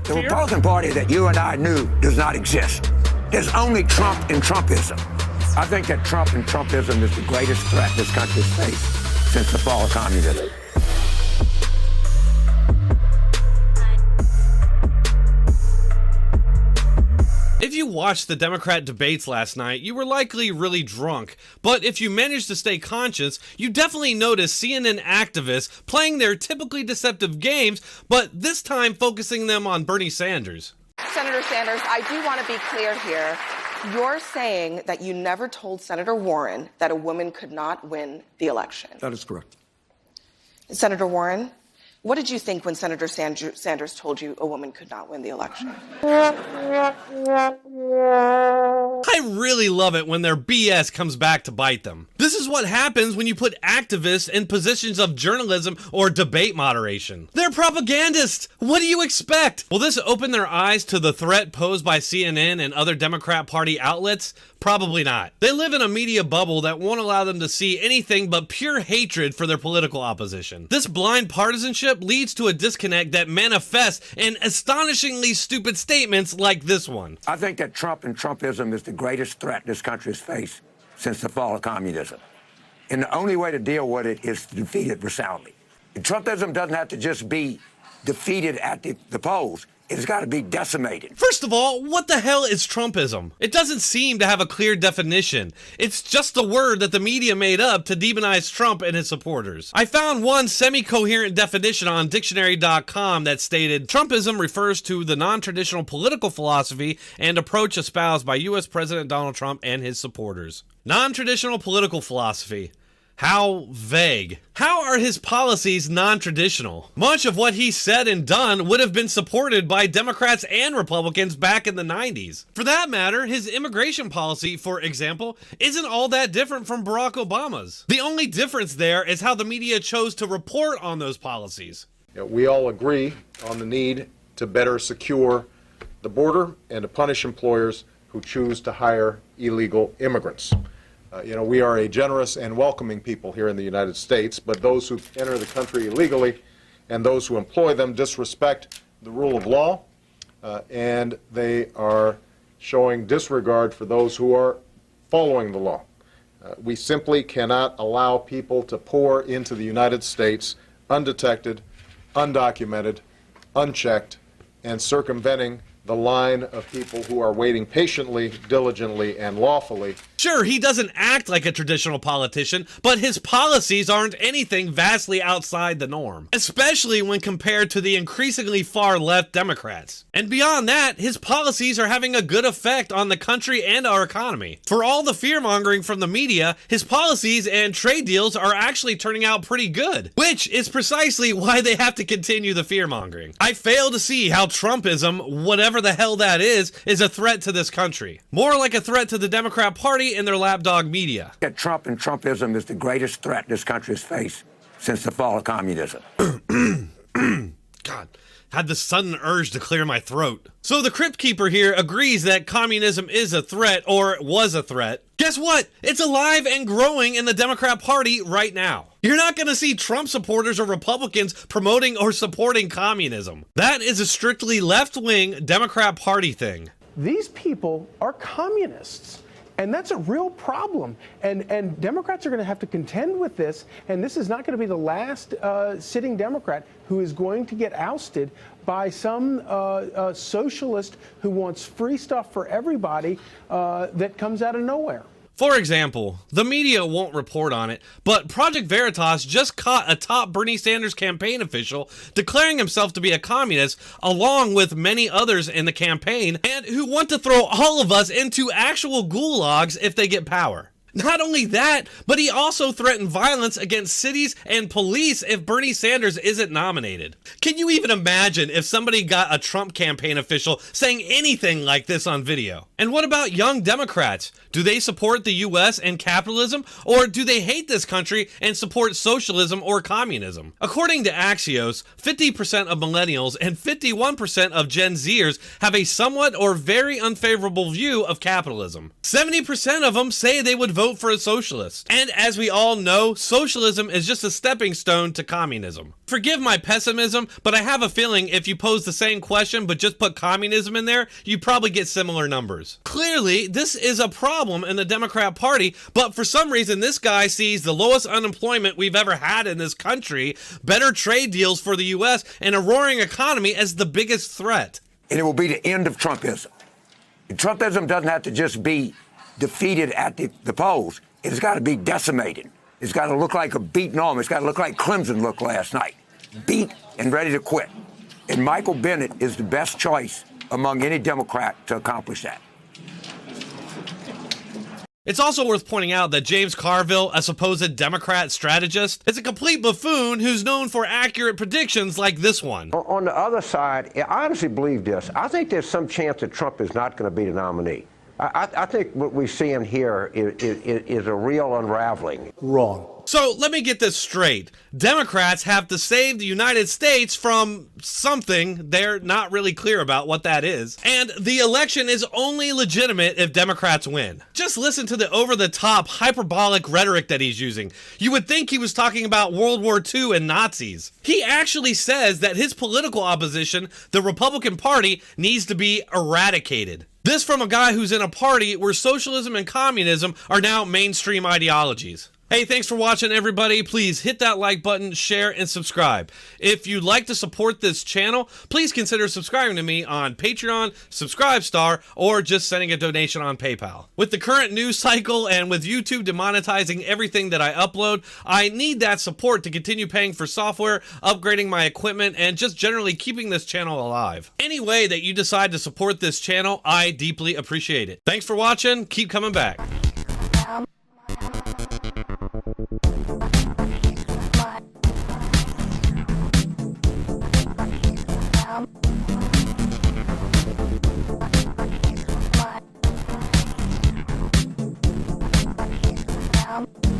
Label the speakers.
Speaker 1: The Republican Party that you and I knew does not exist. There's only Trump and Trumpism. I think that Trump and Trumpism is the greatest threat this country's faced since the fall of communism.
Speaker 2: If you watched the Democrat debates last night, you were likely really drunk. But if you managed to stay conscious, you definitely noticed CNN activists playing their typically deceptive games, but this time focusing them on Bernie Sanders.
Speaker 3: Senator Sanders, I do want to be clear here. You're saying that you never told Senator Warren that a woman could not win the election.
Speaker 4: That is correct.
Speaker 3: Senator Warren, what did you think when Senator Sanders told you a woman could not win the election?
Speaker 2: I really love it when their BS comes back to bite them. This is what happens when you put activists in positions of journalism or debate moderation. They're propagandists. What do you expect? Will this open their eyes to the threat posed by CNN and other Democrat Party outlets? Probably not. They live in a media bubble that won't allow them to see anything but pure hatred for their political opposition. This blind partisanship leads to a disconnect that manifests in astonishingly stupid statements like this one.
Speaker 1: I think that Trump and Trumpism is the greatest threat this country has faced since the fall of communism. And the only way to deal with it is to defeat it resoundly. And Trumpism doesn't have to just be defeated at the polls. It's got to be decimated.
Speaker 2: First of all, what the hell is Trumpism? It doesn't seem to have a clear definition. It's just a word that the media made up to demonize Trump and his supporters. I found one semi-coherent definition on dictionary.com that stated, Trumpism refers to the non-traditional political philosophy and approach espoused by U.S. President Donald Trump and his supporters. Non-traditional political philosophy. How vague. How are his policies non-traditional? Much of what he said and done would have been supported by Democrats and Republicans back in the 90s. For that matter, his immigration policy, for example, isn't all that different from Barack Obama's. The only difference there is how the media chose to report on those policies.
Speaker 5: We all agree on the need to better secure the border and to punish employers who choose to hire illegal immigrants. We are a generous and welcoming people here in the United States, but those who enter the country illegally and those who employ them disrespect the rule of law, and they are showing disregard for those who are following the law. We simply cannot allow people to pour into the United States undetected, undocumented, unchecked, and circumventing the line of people who are waiting patiently, diligently, and lawfully.
Speaker 2: Sure, he doesn't act like a traditional politician, but his policies aren't anything vastly outside the norm, especially when compared to the increasingly far-left Democrats. And beyond that, his policies are having a good effect on the country and our economy. For all the fear-mongering from the media, his policies and trade deals are actually turning out pretty good, which is precisely why they have to continue the fear-mongering. I fail to see how Trumpism, whatever the hell that is a threat to this country. More like a threat to the Democrat Party and their lapdog media.
Speaker 1: That Trump and Trumpism is the greatest threat this country has faced since the fall of communism.
Speaker 2: God, had the sudden urge to clear my throat. So the Crypt Keeper here agrees that communism is a threat, or was a threat. Guess what? It's alive and growing in the Democrat Party right now. You're not going to see Trump supporters or Republicans promoting or supporting communism. That is a strictly left-wing Democrat Party thing.
Speaker 6: These people are communists. And that's a real problem. And Democrats are going to have to contend with this. And this is not going to be the last sitting Democrat who is going to get ousted by some socialist who wants free stuff for everybody that comes out of nowhere.
Speaker 2: For example, the media won't report on it, but Project Veritas just caught a top Bernie Sanders campaign official declaring himself to be a communist, along with many others in the campaign, and who want to throw all of us into actual gulags if they get power. Not only that, but he also threatened violence against cities and police if Bernie Sanders isn't nominated. Can you even imagine if somebody got a Trump campaign official saying anything like this on video? And what about young Democrats? Do they support the U.S. and capitalism, or do they hate this country and support socialism or communism? According to Axios, 50% of millennials and 51% of Gen Zers have a somewhat or very unfavorable view of capitalism. 70% of them say they would vote vote for a socialist. And as we all know, socialism is just a stepping stone to communism. Forgive my pessimism, but I have a feeling if you pose the same question but just put communism in there, you probably get similar numbers. Clearly, this is a problem in the Democrat Party, but for some reason this guy sees the lowest unemployment we've ever had in this country, better trade deals for the US, and a roaring economy as the biggest threat.
Speaker 1: And it will be the end of Trumpism. And Trumpism doesn't have to just be defeated at the polls. It's got to be decimated. It's got to look like a beaten arm. It's got to look like Clemson looked last night. Beat and ready to quit. And Michael Bennet is the best choice among any Democrat to accomplish that.
Speaker 2: It's also worth pointing out that James Carville, a supposed Democrat strategist, is a complete buffoon who's known for accurate predictions like this one.
Speaker 4: On the other side, I honestly believe this. I think there's some chance that Trump is not going to be the nominee. I think what we're seeing here is a real unraveling.
Speaker 6: Wrong.
Speaker 2: So let me get this straight. Democrats have to save the United States from something. They're not really clear about what that is. And the election is only legitimate if Democrats win. Just listen to the over-the-top hyperbolic rhetoric that he's using. You would think he was talking about World War II and Nazis. He actually says that his political opposition, the Republican Party, needs to be eradicated. This from a guy who's in a party where socialism and communism are now mainstream ideologies. Hey, thanks for watching, everybody. Please hit that like button, share, and subscribe. If you'd like to support this channel, please consider subscribing to me on Patreon, Subscribestar, or just sending a donation on PayPal. With the current news cycle and with YouTube demonetizing everything that I upload, I need that support to continue paying for software, upgrading my equipment, and just generally keeping this channel alive. Any way that you decide to support this channel, I deeply appreciate it. Thanks for watching. Keep coming back.
Speaker 7: What?